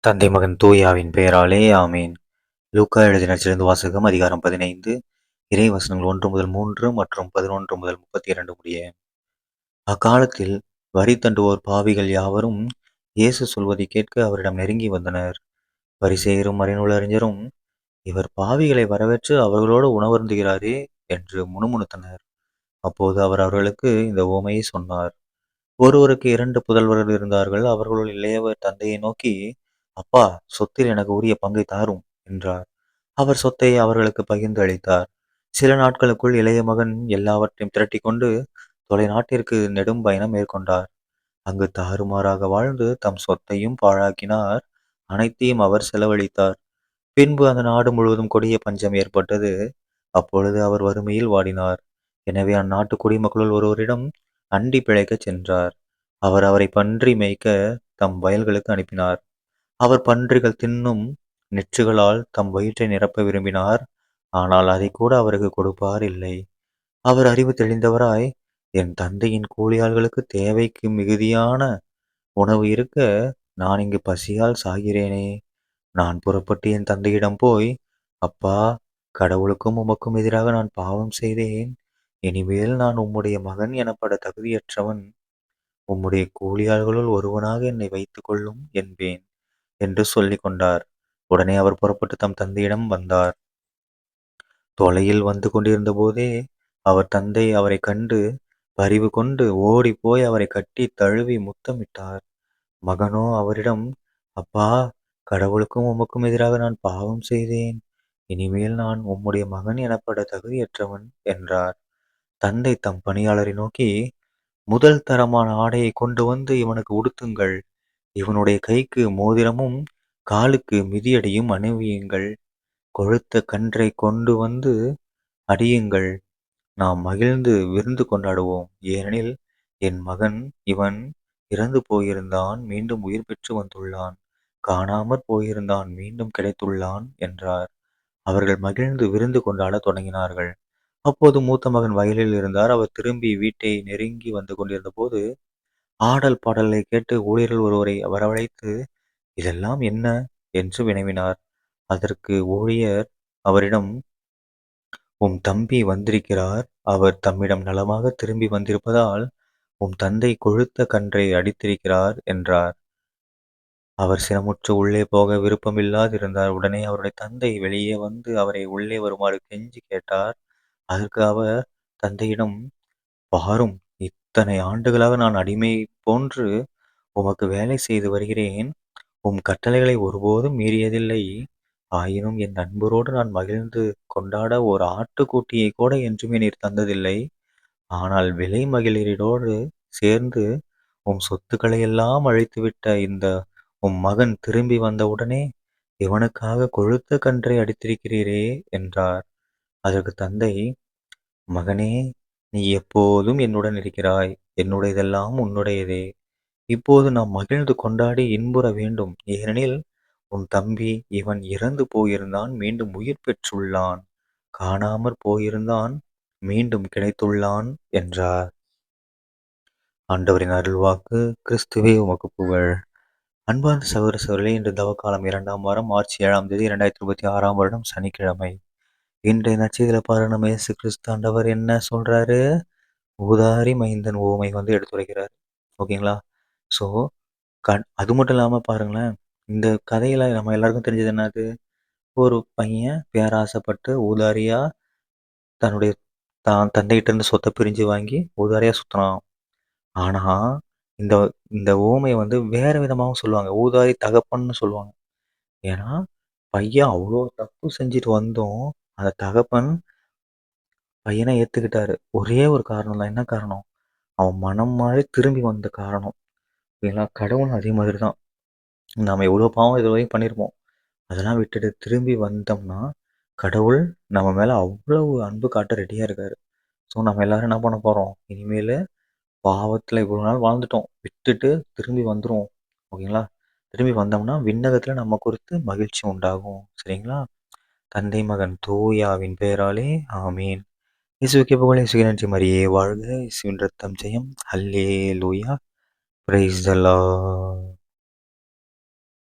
தந்தை மகன் தூயாவின் பெயராலே ஆமேன். லூக்கா எழுதின நற்செய்தி வாசகம் அதிகாரம் 15 இறை வசனங்கள் 1 முதல் 3 மற்றும் 11 முதல் 32 முடிய. அக்காலத்தில் வரி தண்டுவோர் பாவிகள் யாவரும் இயேசு சொல்வதை கேட்க அவரிடம் நெருங்கி வந்தனர். பரிசேயரும் மறைநூலறிஞரும், இவர் பாவிகளை வரவேற்று அவர்களோடு உணவருந்துகிறாரே என்று முணுமுணுத்தனர். அப்போது அவர் அவர்களுக்கு இந்த உவமையை சொன்னார். ஒருவருக்கு 2 புதல்வர்கள் இருந்தார்கள். அவர்களுள் இளையவர் தந்தையை நோக்கி, அப்பா, சொத்தில் எனக்கு உரிய பங்கை தாரும் என்றார். அவர் சொத்தை அவர்களுக்கு பகிர்ந்து அளித்தார். சில நாட்களுக்குள் இளைய மகன் எல்லாவற்றையும் திரட்டிக்கொண்டு தொலைநாட்டிற்கு நெடும் பயணம் மேற்கொண்டார். அங்கு தாறுமாறாக வாழ்ந்து தம் சொத்தையும் பாழாக்கினார். அனைத்தையும் அவர் செலவழித்தார். பின்பு அந்த நாடு முழுவதும் கொடிய பஞ்சம் ஏற்பட்டது. அப்பொழுது அவர் வறுமையில் வாடினார். எனவே அந்நாட்டு குடிமக்களுள் ஒருவரிடம் அண்டி பிழைக்கச் சென்றார். அவர் அவரை பன்றி மேய்க்க தம் வயல்களுக்கு அனுப்பினார். அவர் பன்றிகள் தின்னும் நெற்றுகளால் தம் வயிற்றை நிரப்ப விரும்பினார். ஆனால் அதை கூட அவருக்கு கொடுப்பார் இல்லை. அவர் அறிவு தெளிந்தவராய், என் தந்தையின் கூலியாள்களுக்கு தேவைக்கு மிகுதியான உணவு இருக்க நான் இங்கு பசியால் சாகிறேனே. நான் புறப்பட்டு என் தந்தையிடம் போய், அப்பா, கடவுளுக்கும் உமக்கும் எதிராக நான் பாவம் செய்தேன். இனிமேல் நான் உம்முடைய மகன் எனப்பட தகுதியற்றவன். உம்முடைய கூலியாள்களுள் ஒருவனாக என்னை வைத்துக் கொள்ளும் என்பேன் என்று சொல்லிக் கொண்டார். உடனே அவர் புறப்பட்டு தம் தந்தையிடம் வந்தார். தொலையில் வந்து கொண்டிருந்த போதே அவர் தந்தை அவரை கண்டு பரிவு கொண்டு ஓடி போய் அவரை கட்டி தழுவி முத்தமிட்டார். மகனோ அவரிடம், அப்பா, கடவுளுக்கும் உமக்கும் எதிராக நான் பாவம் செய்தேன். இனிமேல் நான் உம்முடைய மகன் எனப்பட தகுதியற்றவன் என்றார். தந்தை தம் பணியாளரை நோக்கி, முதல் தரமான ஆடையை கொண்டு வந்து இவனுக்கு உடுத்துங்கள். இவனுடைய கைக்கு மோதிரமும் காலுக்கு மிதியடியும் அணிவியுங்கள். கொழுத்த கன்றை கொண்டு வந்து அடியுங்கள். நாம் மகிழ்ந்து விருந்து கொண்டாடுவோம். ஏனெனில் என் மகன் இவன் இறந்து போயிருந்தான், மீண்டும் உயிர் பெற்று வந்துள்ளான். காணாமற் போயிருந்தான், மீண்டும் கிடைத்துள்ளான் என்றார். அவர்கள் மகிழ்ந்து விருந்து கொண்டாடத் தொடங்கினார்கள். அப்போது மூத்த மகன் வயலில் இருந்தார். அவர் திரும்பி வீட்டை நெருங்கி வந்து கொண்டிருந்த போது ஆடல் பாடலை கேட்டு ஊழியர்கள் ஒருவரை வரவழைத்து, இதெல்லாம் என்ன என்று வினவினார். அதற்கு ஊழியர் அவரிடம், உம் தம்பி வந்திருக்கிறார். அவர் தம்மிடம் நலமாக திரும்பி வந்திருப்பதால் உம் தந்தை கொழுத்த கன்றை அடித்திருக்கிறார் என்றார். அவர் சினமுற்று உள்ளே போக விருப்பமில்லாதிருந்தார். உடனே அவருடைய தந்தை வெளியே வந்து அவரை உள்ளே வருமாறு கெஞ்சி கேட்டார். அதற்கு அவர் தந்தையிடம், பாரும், இத்தனை ஆண்டுகளாக நான் அடிமை போன்று உமக்கு வேலை செய்து வருகிறேன். உம் கட்டளைகளை ஒருபோதும் மீறியதில்லை. ஆயினும் என் நண்பரோடு நான் மகிழ்ந்து கொண்டாட ஒரு ஆட்டுக்குட்டியை கூட என்றுமே நீர் தந்ததில்லை. ஆனால் விலை மகளிரோடு சேர்ந்து உம் சொத்துக்களை எல்லாம் அழித்துவிட்ட இந்த உம் மகன் திரும்பி வந்தவுடனே இவனுக்காக கொழுத்த கன்றை அடித்திருக்கிறீரே என்றார். அதற்கு தந்தை, மகனே, நீ எப்போதும் என்னுடன் இருக்கிறாய். என்னுடையதெல்லாம் உன்னுடையதே. இப்போது நாம் மகிழ்ந்து கொண்டாடி இன்புற வேண்டும். ஏனெனில் உன் தம்பி இவன் இறந்து போயிருந்தான், மீண்டும் உயிர் பெற்றுள்ளான். காணாமற் போயிருந்தான், மீண்டும் கிடைத்துள்ளான் என்றார். ஆண்டவரின் அருள்வாக்கு. கிறிஸ்துவே உமக்கு புகழ். அன்பார்ந்த சகோதர சகோதரிகளே, இன்று தவக்காலம் 2ஆம் வாரம் மார்ச் 7ஆம் தேதி 2026ஆம் வருடம் சனிக்கிழமை. இன்றைய நற்செய்தியில பாருங்க, நம்ம இயேசு கிறிஸ்து ஆண்டவர் என்ன சொல்றாரு? ஊதாரி மைந்தன் உவமை வந்து எடுத்துரைக்கிறார். ஓகேங்களா? ஸோ அது மட்டும் இல்லாம பாருங்களேன், இந்த கதையில நம்ம எல்லாருக்கும் தெரிஞ்சது என்னது? ஒரு பையன் பேராசைப்பட்டு ஊதாரியா தன்னுடைய தந்தைகிட்ட இருந்து சொத்த பிரிஞ்சு வாங்கி ஊதாரியா சுத்துனான். ஆனா, இந்த இந்த உவமைய வந்து வேற விதமாவும் சொல்லுவாங்க. ஊதாரி தகப்பன்னு சொல்லுவாங்க. ஏன்னா, பையன் அவ்ளோ தப்பு செஞ்சுட்டு வந்தும், அந்த தகப்பன் பையன ஏத்துக்கிட்டாரு. ஒரே ஒரு காரணம் தான். என்ன காரணம்? அவன் மனம் மாறி திரும்பி வந்த காரணம். ஓகேங்களா? கடவுளும் அதே மாதிரி தான். நாம எவ்வளோ பாவம் இதுவரையும் பண்ணியிருப்போம். அதெல்லாம் விட்டுட்டு திரும்பி வந்தோம்னா, கடவுள் நம்ம மேல அவ்வளவு அன்பு காட்ட ரெடியா இருக்காரு. ஸோ நம்ம எல்லாரும் என்ன பண்ண போறோம்? இனிமேலு பாவத்துல இவ்வளோ நாள் வாழ்ந்துட்டோம். விட்டுட்டு திரும்பி வந்துருவோம். ஓகேங்களா? திரும்பி வந்தோம்னா, விண்ணகத்துல நம்ம குறித்து மகிழ்ச்சி உண்டாகும். சரிங்களா? தந்தை, மகன், தூய ஆவியின் பெயராலே ஆமீன். இயேசுவுக்கே புகழ். இயேசுவே நன்றி. மரியே வாழ்க. இயேசுவின் ரத்தம் ஜெயம். அல்லேலூயா. Praise the Lord.